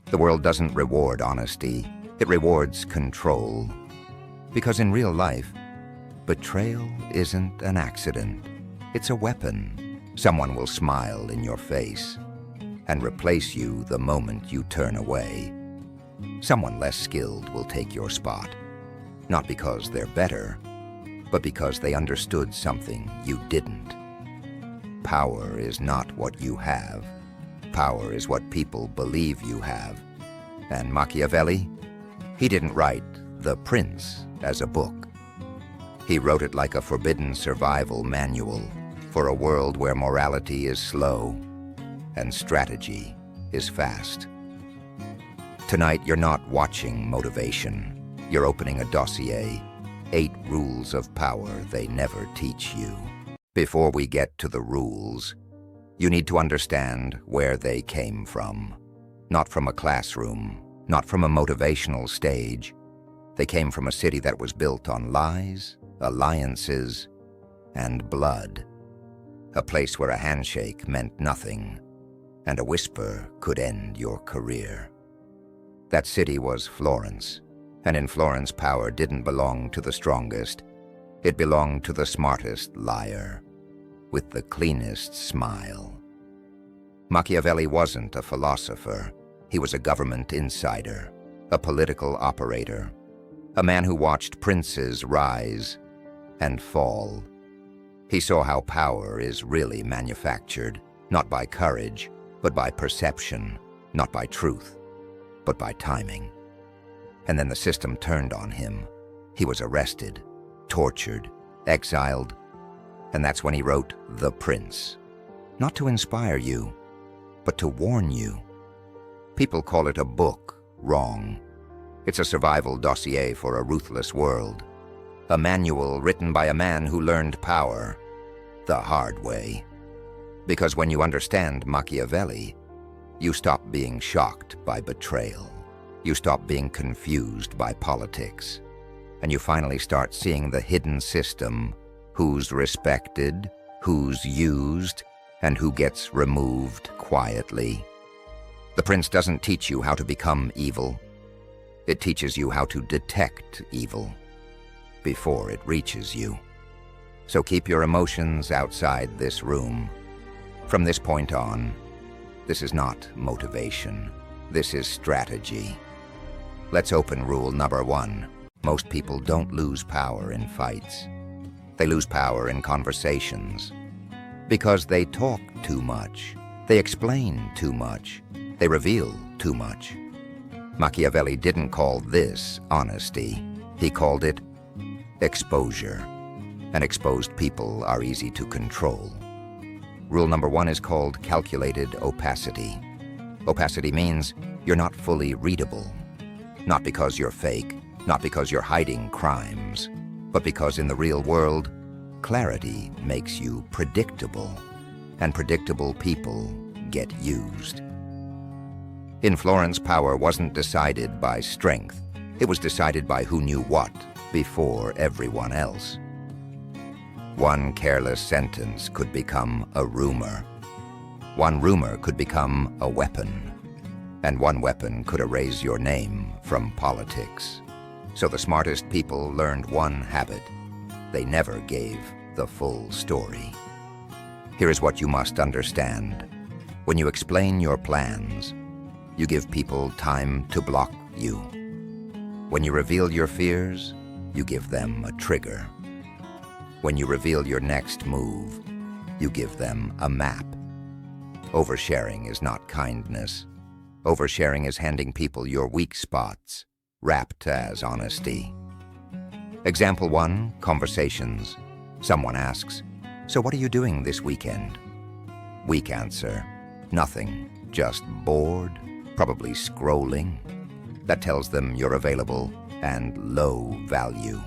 The world doesn't reward honesty, it rewards control. Because in real life, betrayal isn't an accident. It's a weapon. Someone will smile in your face and replace you the moment you turn away. Someone less skilled will take your spot, not because they're better, but because they understood something you didn't. Power is not what you have. Power is what people believe you have. And Machiavelli, he didn't write The Prince as a book. He wrote it like a forbidden survival manual for a world where morality is slow and strategy is fast. Tonight, you're not watching motivation. You're opening a dossier, 8 rules of power they never teach you. Before we get to the rules, you need to understand where they came from. Not from a classroom, not from a motivational stage. They came from a city that was built on lies, alliances, and blood. A place where a handshake meant nothing, and a whisper could end your career. That city was Florence, and in Florence, power didn't belong to the strongest. It belonged to the smartest liar, with the cleanest smile. Machiavelli wasn't a philosopher. He was a government insider, a political operator, a man who watched princes rise and fall. He saw how power is really manufactured, not by courage, but by perception, not by truth, but by timing. And then the system turned on him. He was arrested, tortured, exiled, and that's when he wrote The Prince. Not to inspire you, but to warn you. People call it a book, wrong. It's a survival dossier for a ruthless world. A manual written by a man who learned power the hard way. Because when you understand Machiavelli, you stop being shocked by betrayal. You stop being confused by politics. And you finally start seeing the hidden system, who's respected, who's used, and who gets removed quietly. The Prince doesn't teach you how to become evil. It teaches you how to detect evil before it reaches you. So keep your emotions outside this room. From this point on, this is not motivation. This is strategy. Let's open rule number 1. Most people don't lose power in fights. They lose power in conversations. Because they talk too much. They explain too much. They reveal too much. Machiavelli didn't call this honesty. He called it exposure. And exposed people are easy to control. Rule number 1 is called calculated opacity. Opacity means you're not fully readable. Not because you're fake, not because you're hiding crimes, but because in the real world, clarity makes you predictable, and predictable people get used. In Florence, power wasn't decided by strength. It was decided by who knew what before everyone else. One careless sentence could become a rumor. One rumor could become a weapon. And one weapon could erase your name from politics. So the smartest people learned one habit. They never gave the full story. Here is what you must understand. When you explain your plans, you give people time to block you. When you reveal your fears, you give them a trigger. When you reveal your next move, you give them a map. Oversharing is not kindness. Oversharing is handing people your weak spots, wrapped as honesty. Example 1, conversations. Someone asks, "So what are you doing this weekend?" Weak answer, "Nothing, just bored, probably scrolling." That tells them you're available and low value.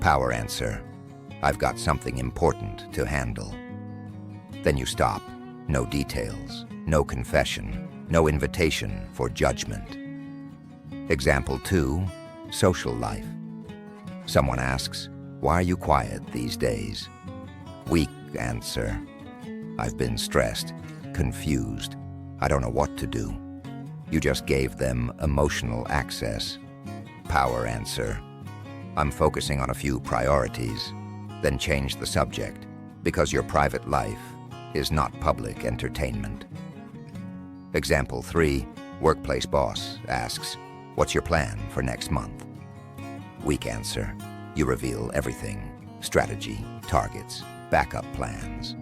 Power answer, "I've got something important to handle." Then you stop. No details, no confession, no invitation for judgment. Example 2, social life. Someone asks, "Why are you quiet these days?" Weak answer, "I've been stressed, confused. I don't know what to do." You just gave them emotional access. Power answer. I'm focusing on a few priorities. Then change the subject, because your private life is not public entertainment. Example 3, workplace boss asks, "What's your plan for next month?" Weak answer. You reveal everything: strategy, targets, backup plans.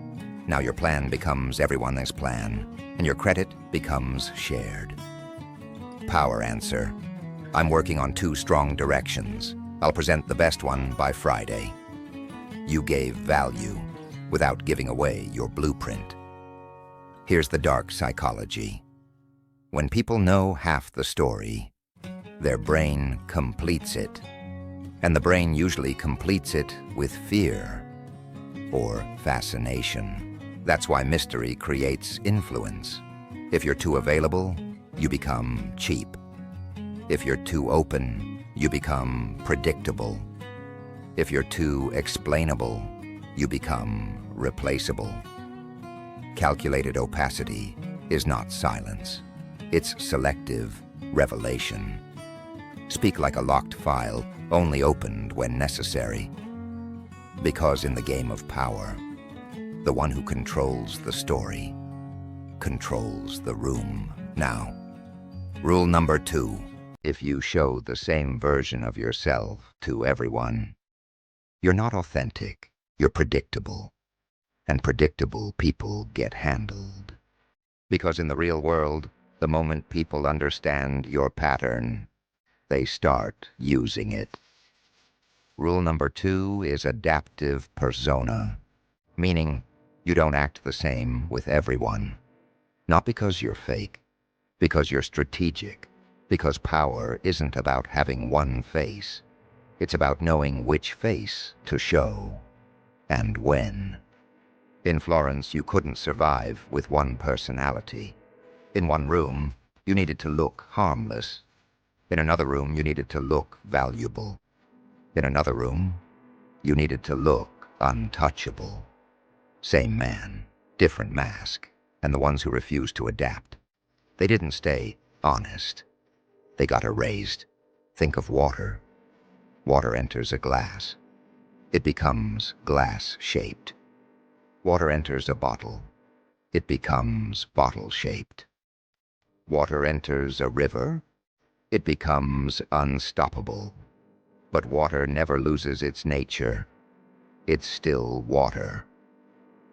Now your plan becomes everyone's plan, and your credit becomes shared. Power answer. I'm working on 2 strong directions. I'll present the best one by Friday. You gave value without giving away your blueprint. Here's the dark psychology. When people know half the story, their brain completes it. And the brain usually completes it with fear or fascination. That's why mystery creates influence. If you're too available, you become cheap. If you're too open, you become predictable. If you're too explainable, you become replaceable. Calculated opacity is not silence. It's selective revelation. Speak like a locked file, only opened when necessary. Because in the game of power, the one who controls the story controls the room. Now, rule number 2. If you show the same version of yourself to everyone, you're not authentic, you're predictable. And predictable people get handled. Because in the real world, the moment people understand your pattern, they start using it. Rule number 2 is adaptive persona, meaning you don't act the same with everyone. Not because you're fake, because you're strategic, because power isn't about having one face. It's about knowing which face to show and when. In Florence, you couldn't survive with one personality. In one room, you needed to look harmless. In another room, you needed to look valuable. In another room, you needed to look untouchable. Same man, different mask, and the ones who refused to adapt. They didn't stay honest. They got erased. Think of water. Water enters a glass. It becomes glass-shaped. Water enters a bottle. It becomes bottle-shaped. Water enters a river. It becomes unstoppable. But water never loses its nature. It's still water.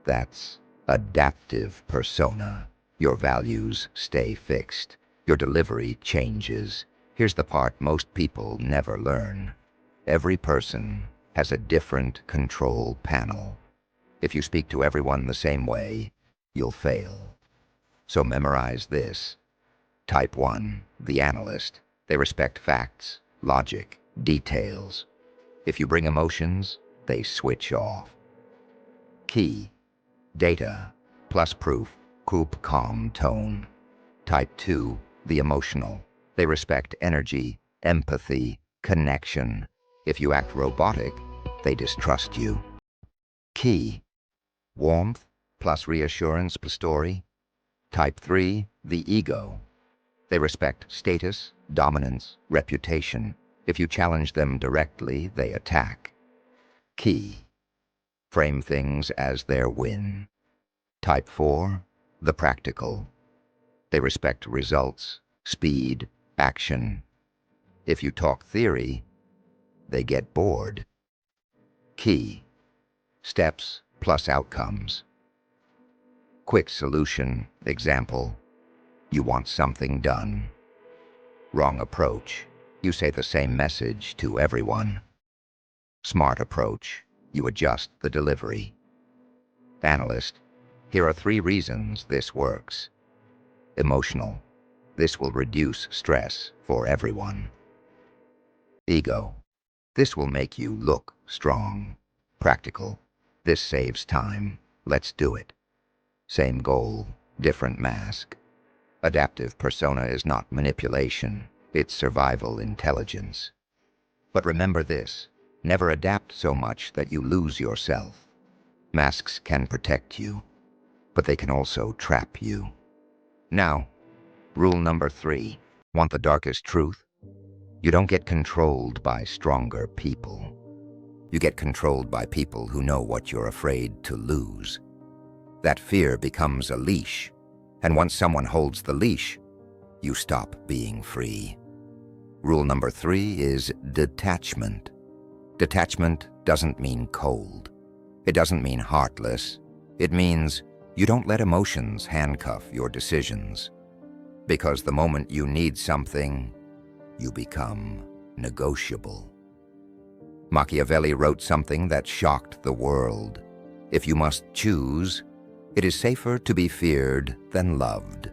That's adaptive persona. Your values stay fixed. Your delivery changes. Here's the part most people never learn. Every person has a different control panel. If you speak to everyone the same way, you'll fail. So memorize this. Type 1, the analyst. They respect facts, logic, details. If you bring emotions, they switch off. Key. Data plus proof, coop calm tone. Type 2, the emotional. They respect energy, empathy, connection. If you act robotic, they distrust you. Key. Warmth plus reassurance plus story. Type 3, the ego. They respect status, dominance, reputation. If you challenge them directly, they attack. Key. Frame things as their win. Type 4, the practical. They respect results, speed, action. If you talk theory, they get bored. Key. Steps plus outcomes. Quick solution, example. You want something done. Wrong approach. You say the same message to everyone. Smart approach. You adjust the delivery. Analyst. Here are 3 reasons this works. Emotional. This will reduce stress for everyone. Ego. This will make you look strong. Practical. This saves time. Let's do it. Same goal, different mask. Adaptive persona is not manipulation. It's survival intelligence. But remember this. Never adapt so much that you lose yourself. Masks can protect you, but they can also trap you. Now, Rule number 3. Want the darkest truth? You don't get controlled by stronger people. You get controlled by people who know what you're afraid to lose. That fear becomes a leash, and once someone holds the leash, you stop being free. Rule number 3 is detachment. Detachment doesn't mean cold. It doesn't mean heartless. It means you don't let emotions handcuff your decisions. Because the moment you need something, you become negotiable. Machiavelli wrote something that shocked the world. If you must choose, it is safer to be feared than loved.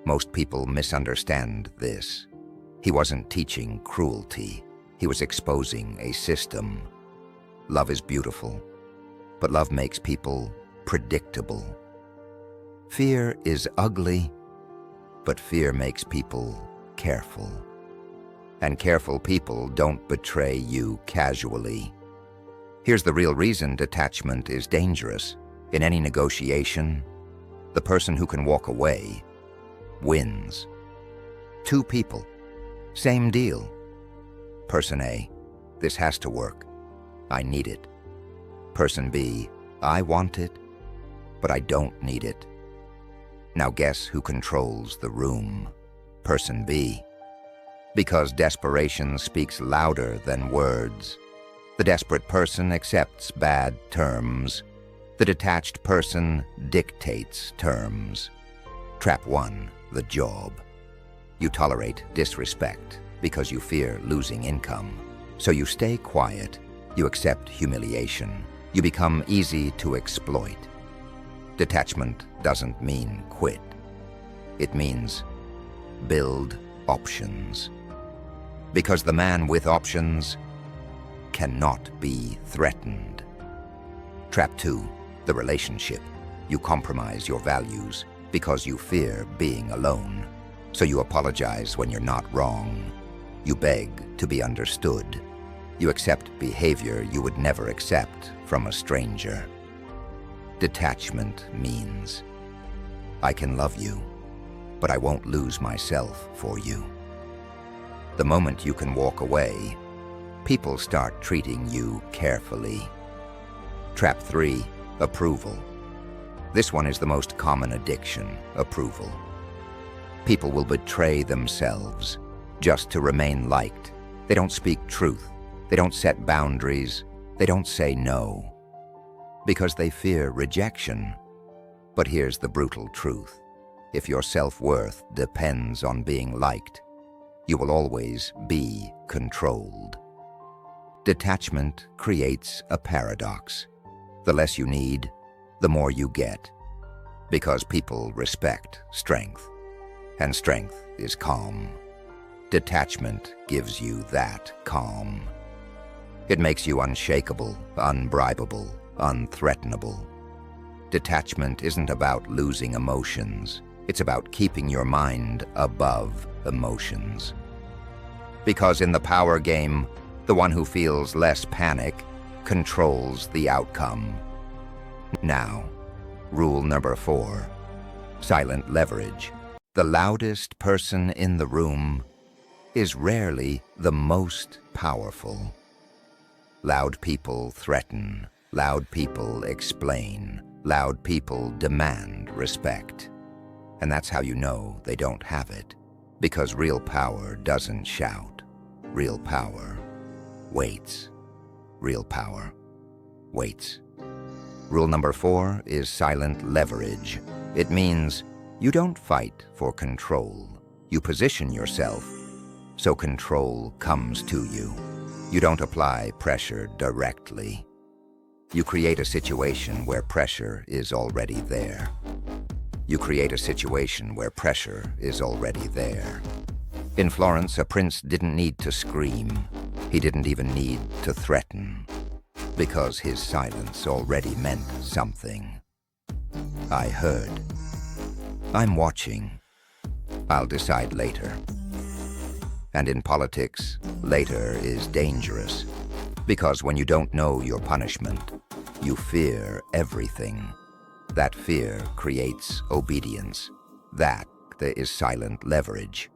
Most people misunderstand this. He wasn't teaching cruelty. He was exposing a system. Love is beautiful, but love makes people predictable. Fear is ugly, but fear makes people careful. And careful people don't betray you casually. Here's the real reason detachment is dangerous. In any negotiation, the person who can walk away wins. 2 people, same deal. Person A, this has to work. I need it. Person B, I want it, but I don't need it. Now guess who controls the room? Person B. Because desperation speaks louder than words. The desperate person accepts bad terms. The detached person dictates terms. Trap 1, the job. You tolerate disrespect because you fear losing income. So you stay quiet. You accept humiliation. You become easy to exploit. Detachment doesn't mean quit. It means build options. Because the man with options cannot be threatened. Trap 2, the relationship. You compromise your values because you fear being alone. So you apologize when you're not wrong. You beg to be understood. You accept behavior you would never accept from a stranger. Detachment means, I can love you, but I won't lose myself for you. The moment you can walk away, people start treating you carefully. Trap 3, approval. This one is the most common addiction, approval. People will betray themselves just to remain liked. They don't speak truth. They don't set boundaries. They don't say no. Because they fear rejection. But here's the brutal truth. If your self-worth depends on being liked, you will always be controlled. Detachment creates a paradox. The less you need, the more you get. Because people respect strength, and strength is calm. Detachment gives you that calm. It makes you unshakable, unbribable, unthreatenable. Detachment isn't about losing emotions. It's about keeping your mind above emotions. Because in the power game, the one who feels less panic controls the outcome. Now, rule number 4, silent leverage. The loudest person in the room is rarely the most powerful. Loud people threaten. Loud people explain. Loud people demand respect. And that's how you know they don't have it. Because real power doesn't shout. Real power waits. Real power waits. Rule number 4 is silent leverage. It means you don't fight for control. You position yourself so control comes to you. You don't apply pressure directly. You create a situation where pressure is already there. You create a situation where pressure is already there. In Florence, a prince didn't need to scream. He didn't even need to threaten. Because his silence already meant something. I heard. I'm watching. I'll decide later. And in politics, later is dangerous. Because when you don't know your punishment, you fear everything. That fear creates obedience. That forte is silent leverage.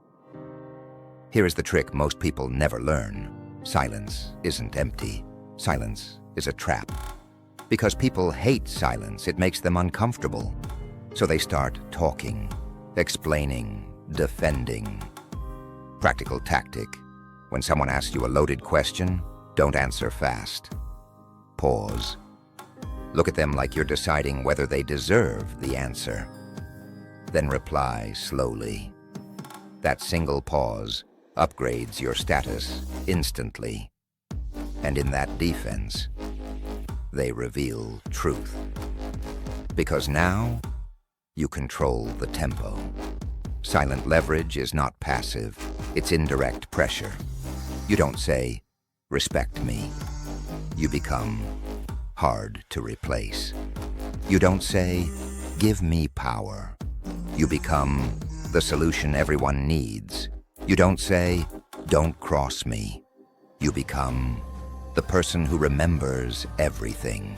Here is the trick most people never learn. Silence isn't empty. Silence is a trap. Because people hate silence, it makes them uncomfortable. So they start talking, explaining, defending. Practical tactic. When someone asks you a loaded question, don't answer fast. Pause. Look at them like you're deciding whether they deserve the answer. Then reply slowly. That single pause upgrades your status instantly. And in that defense, they reveal truth. Because now, you control the tempo. Silent leverage is not passive, it's indirect pressure. You don't say, respect me. You become hard to replace. You don't say, give me power. You become the solution everyone needs. You don't say, don't cross me. You become the person who remembers everything.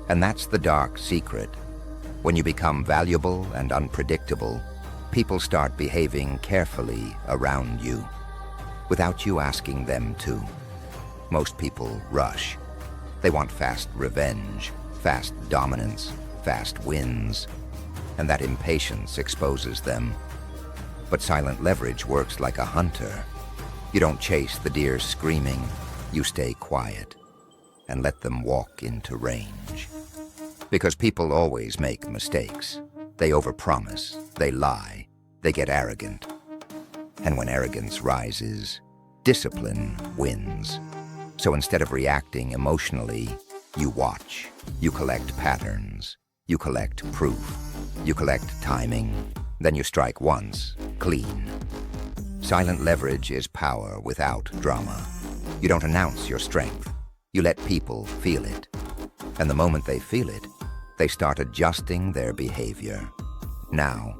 And that's the dark secret. When you become valuable and unpredictable, people start behaving carefully around you, without you asking them to. Most people rush. They want fast revenge, fast dominance, fast wins, and that impatience exposes them. But silent leverage works like a hunter. You don't chase the deer screaming, you stay quiet and let them walk into range. Because people always make mistakes. They overpromise, they lie, they get arrogant. And when arrogance rises, discipline wins. So instead of reacting emotionally, you watch, you collect patterns, you collect proof, you collect timing, then you strike once, clean. Silent leverage is power without drama. You don't announce your strength. You let people feel it. And the moment they feel it, they start adjusting their behavior. Now,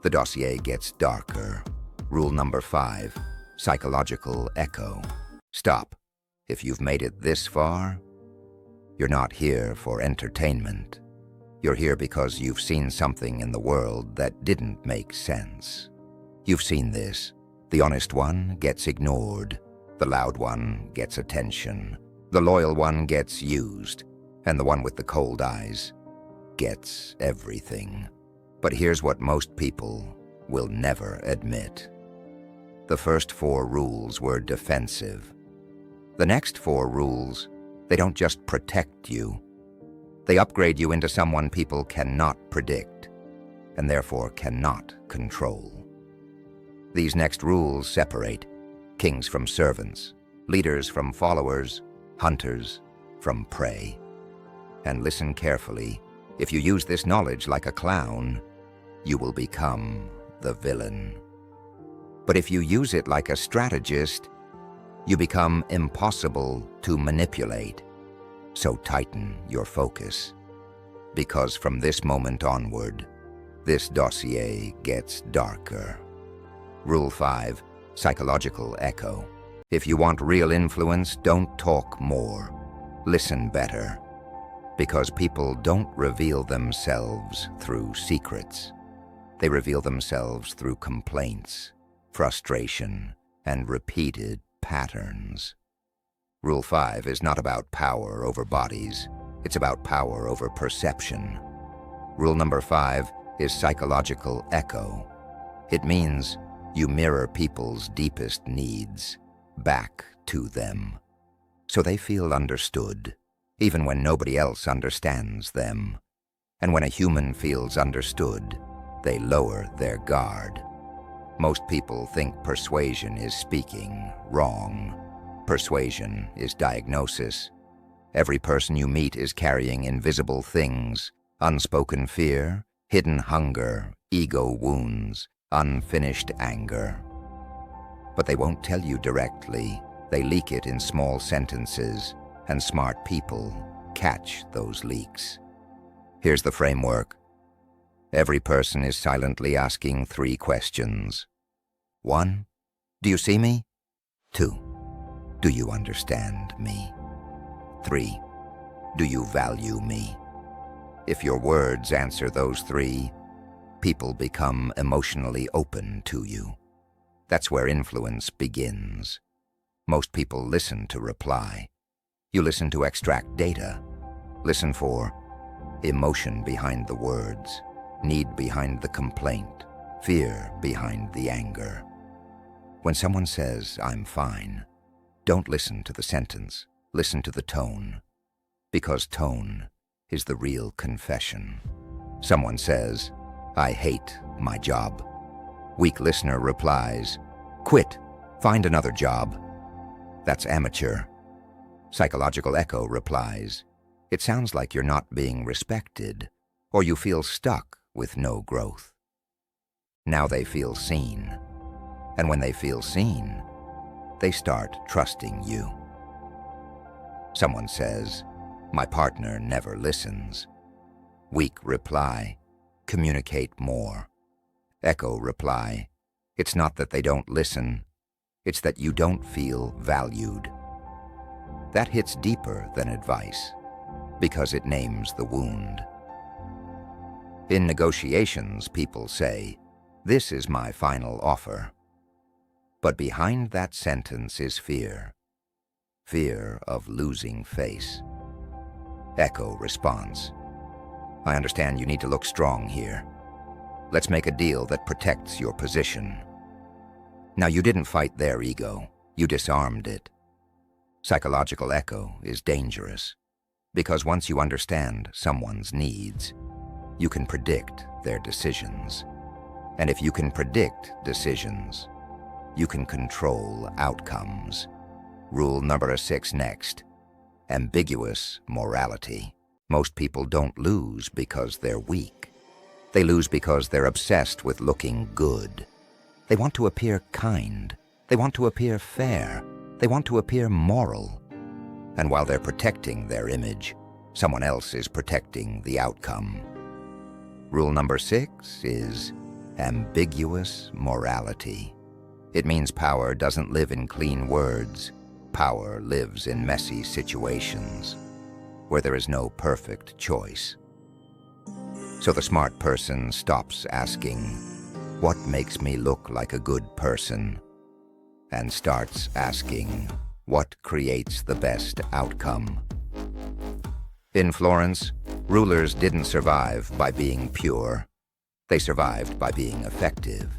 the dossier gets darker. Rule number 5, psychological echo. Stop. If you've made it this far, you're not here for entertainment. You're here because you've seen something in the world that didn't make sense. You've seen this. The honest one gets ignored. The loud one gets attention. The loyal one gets used. And the one with the cold eyes gets everything. But here's what most people will never admit. The first 4 rules were defensive. The next 4 rules, they don't just protect you. They upgrade you into someone people cannot predict, and therefore cannot control. These next rules separate kings from servants, leaders from followers, hunters from prey. And listen carefully. If you use this knowledge like a clown, you will become the villain. But if you use it like a strategist, you become impossible to manipulate. So tighten your focus. Because from this moment onward, this dossier gets darker. Rule 5, psychological echo. If you want real influence, don't talk more. Listen better. Because people don't reveal themselves through secrets. They reveal themselves through complaints, frustration, and repeated patterns. Rule 5 is not about power over bodies. It's about power over perception. Rule number 5 is psychological echo. It means you mirror people's deepest needs back to them, so they feel understood, even when nobody else understands them. And when a human feels understood, they lower their guard. Most people think persuasion is speaking wrong. Persuasion is diagnosis. Every person you meet is carrying invisible things, unspoken fear, hidden hunger, ego wounds, unfinished anger. But they won't tell you directly. They leak it in small sentences, and smart people catch those leaks. Here's the framework. Every person is silently asking 3 questions. 1, do you see me? 2, do you understand me? 3, do you value me? If your words answer those 3, people become emotionally open to you. That's where influence begins. Most people listen to reply. You listen to extract data. Listen for emotion behind the words, need behind the complaint, fear behind the anger. When someone says, "I'm fine," don't listen to the sentence, listen to the tone. Because tone is the real confession. Someone says, "I hate my job." Weak listener replies, "Quit, find another job." That's amateur. Psychological echo replies, "It sounds like you're not being respected, or you feel stuck with no growth." Now they feel seen. And when they feel seen, they start trusting you. Someone says, "My partner never listens." Weak reply, "Communicate more." Echo reply, "It's not that they don't listen, it's that you don't feel valued." That hits deeper than advice, because it names the wound. In negotiations, people say, "This is my final offer." But behind that sentence is fear. Fear of losing face. Echo response, "I understand you need to look strong here. Let's make a deal that protects your position." Now, you didn't fight their ego, you disarmed it. Psychological echo is dangerous, because once you understand someone's needs, you can predict their decisions. And if you can predict decisions, you can control outcomes. Rule number 6 next. Ambiguous morality. Most people don't lose because they're weak. They lose because they're obsessed with looking good. They want to appear kind. They want to appear fair. They want to appear moral. And while they're protecting their image, someone else is protecting the outcome. Rule number 6 is ambiguous morality. It means power doesn't live in clean words. Power lives in messy situations where there is no perfect choice. So the smart person stops asking, "What makes me look like a good person?" and starts asking, "What creates the best outcome?" In Florence, rulers didn't survive by being pure. They survived by being effective.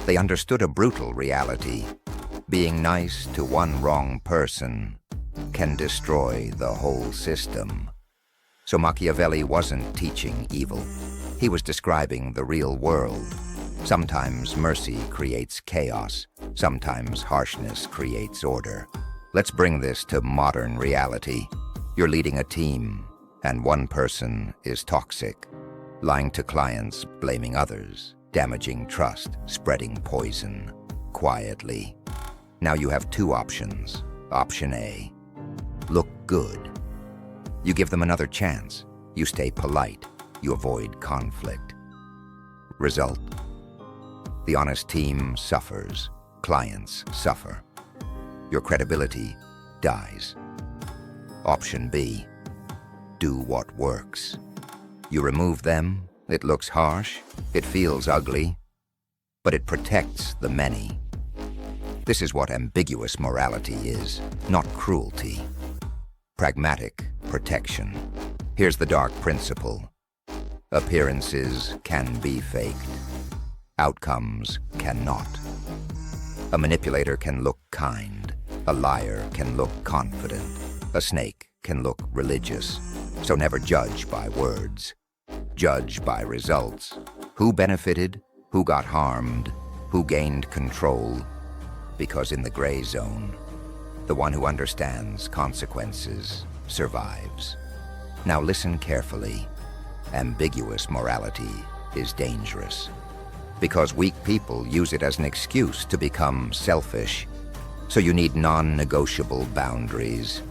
They understood a brutal reality. Being nice to one wrong person can destroy the whole system. So Machiavelli wasn't teaching evil. He was describing the real world. Sometimes mercy creates chaos. Sometimes harshness creates order. Let's bring this to modern reality. You're leading a team, and one person is toxic, lying to clients, blaming others, damaging trust, spreading poison, quietly. Now you have 2 options. Option A, look good. You give them another chance. You stay polite. You avoid conflict. Result, the honest team suffers. Clients suffer. Your credibility dies. Option B, do what works. You remove them. It looks harsh. It feels ugly. But it protects the many. This is what ambiguous morality is, not cruelty. Pragmatic protection. Here's the dark principle. Appearances can be faked. Outcomes cannot. A manipulator can look kind. A liar can look confident. A snake can look religious. So never judge by words. Judge by results. Who benefited? Who got harmed? Who gained control? Because in the gray zone, the one who understands consequences survives. Now listen carefully. Ambiguous morality is dangerous because weak people use it as an excuse to become selfish. So you need non-negotiable boundaries.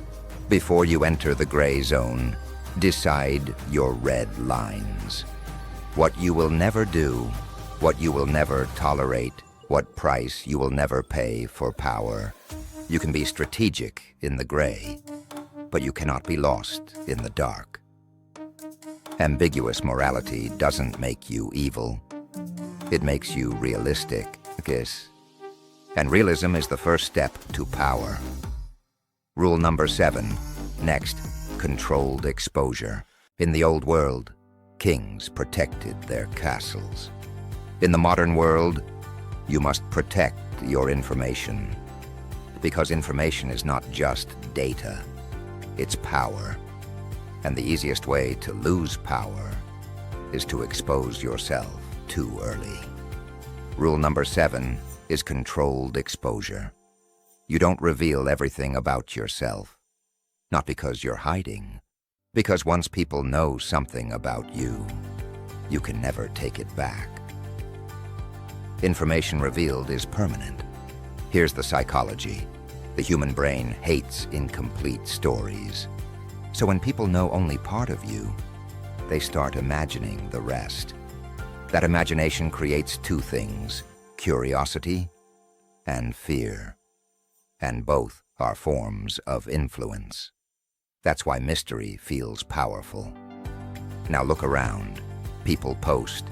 Before you enter the gray zone, decide your red lines. What you will never do, what you will never tolerate, what price you will never pay for power. You can be strategic in the gray, but you cannot be lost in the dark. Ambiguous morality doesn't make you evil. It makes you realistic, yes. And realism is the first step to power. Rule number 7. Next, controlled exposure. In the old world, kings protected their castles. In the modern world, you must protect your information. Because information is not just data, it's power. And the easiest way to lose power is to expose yourself too early. Rule number 7 is controlled exposure. You don't reveal everything about yourself. Not because you're hiding, because once people know something about you, you can never take it back. Information revealed is permanent. Here's the psychology. The human brain hates incomplete stories. So when people know only part of you, they start imagining the rest. That imagination creates two things, curiosity and fear. And both are forms of influence. That's why mystery feels powerful. Now look around. People post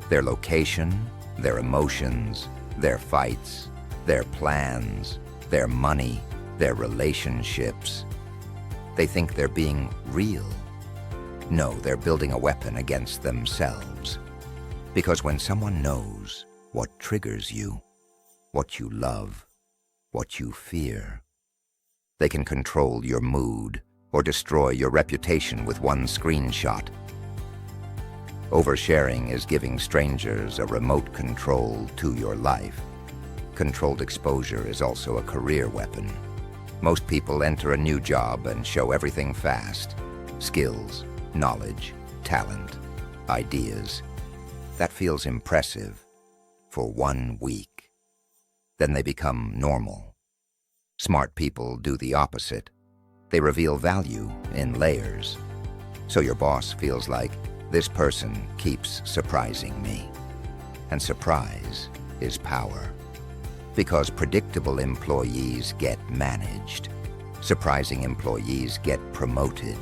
their location, their emotions, their fights, their plans, their money, their relationships. They think they're being real. No, they're building a weapon against themselves. Because when someone knows what triggers you, what you love, what you fear, they can control your mood or destroy your reputation with one screenshot. Oversharing is giving strangers a remote control to your life. Controlled exposure is also a career weapon. Most people enter a new job and show everything fast. Skills, knowledge, talent, ideas. That feels impressive for 1 week. Then they become normal. Smart people do the opposite. They reveal value in layers. So your boss feels like, this person keeps surprising me. And surprise is power. Because predictable employees get managed. Surprising employees get promoted.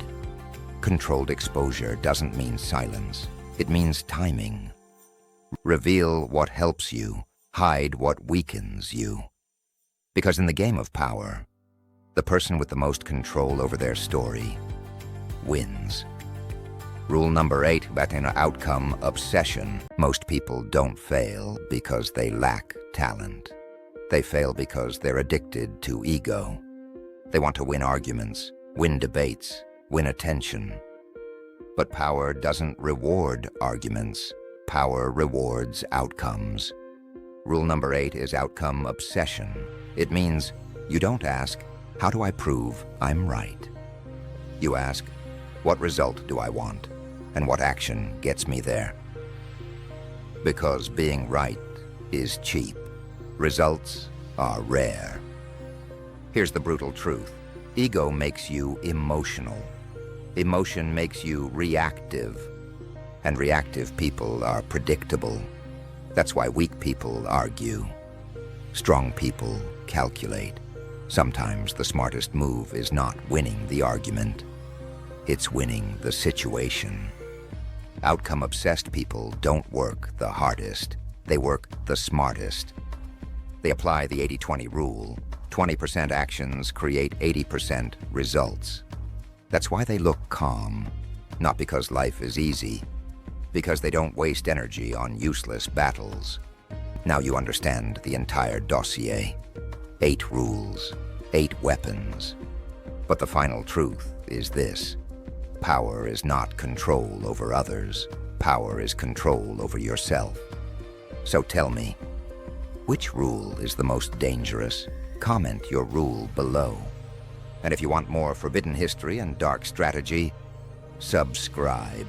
Controlled exposure doesn't mean silence. It means timing. Reveal what helps you. Hide what weakens you. Because in the game of power, the person with the most control over their story wins. Rule number 8, that in outcome obsession. Most people don't fail because they lack talent. They fail because they're addicted to ego. They want to win arguments, win debates, win attention. But power doesn't reward arguments. Power rewards outcomes. Rule number 8 is outcome obsession. It means you don't ask, how do I prove I'm right? You ask, what result do I want? And what action gets me there? Because being right is cheap. Results are rare. Here's the brutal truth. Ego makes you emotional. Emotion makes you reactive. And reactive people are predictable. That's why weak people argue. Strong people calculate. Sometimes the smartest move is not winning the argument. It's winning the situation. Outcome-obsessed people don't work the hardest. They work the smartest. They apply the 80-20 rule. 20% actions create 80% results. That's why they look calm. Not because life is easy. Because they don't waste energy on useless battles. Now you understand the entire dossier. 8 rules, 8 weapons. But the final truth is this. Power is not control over others. Power is control over yourself. So tell me, which rule is the most dangerous? Comment your rule below. And if you want more forbidden history and dark strategy, subscribe.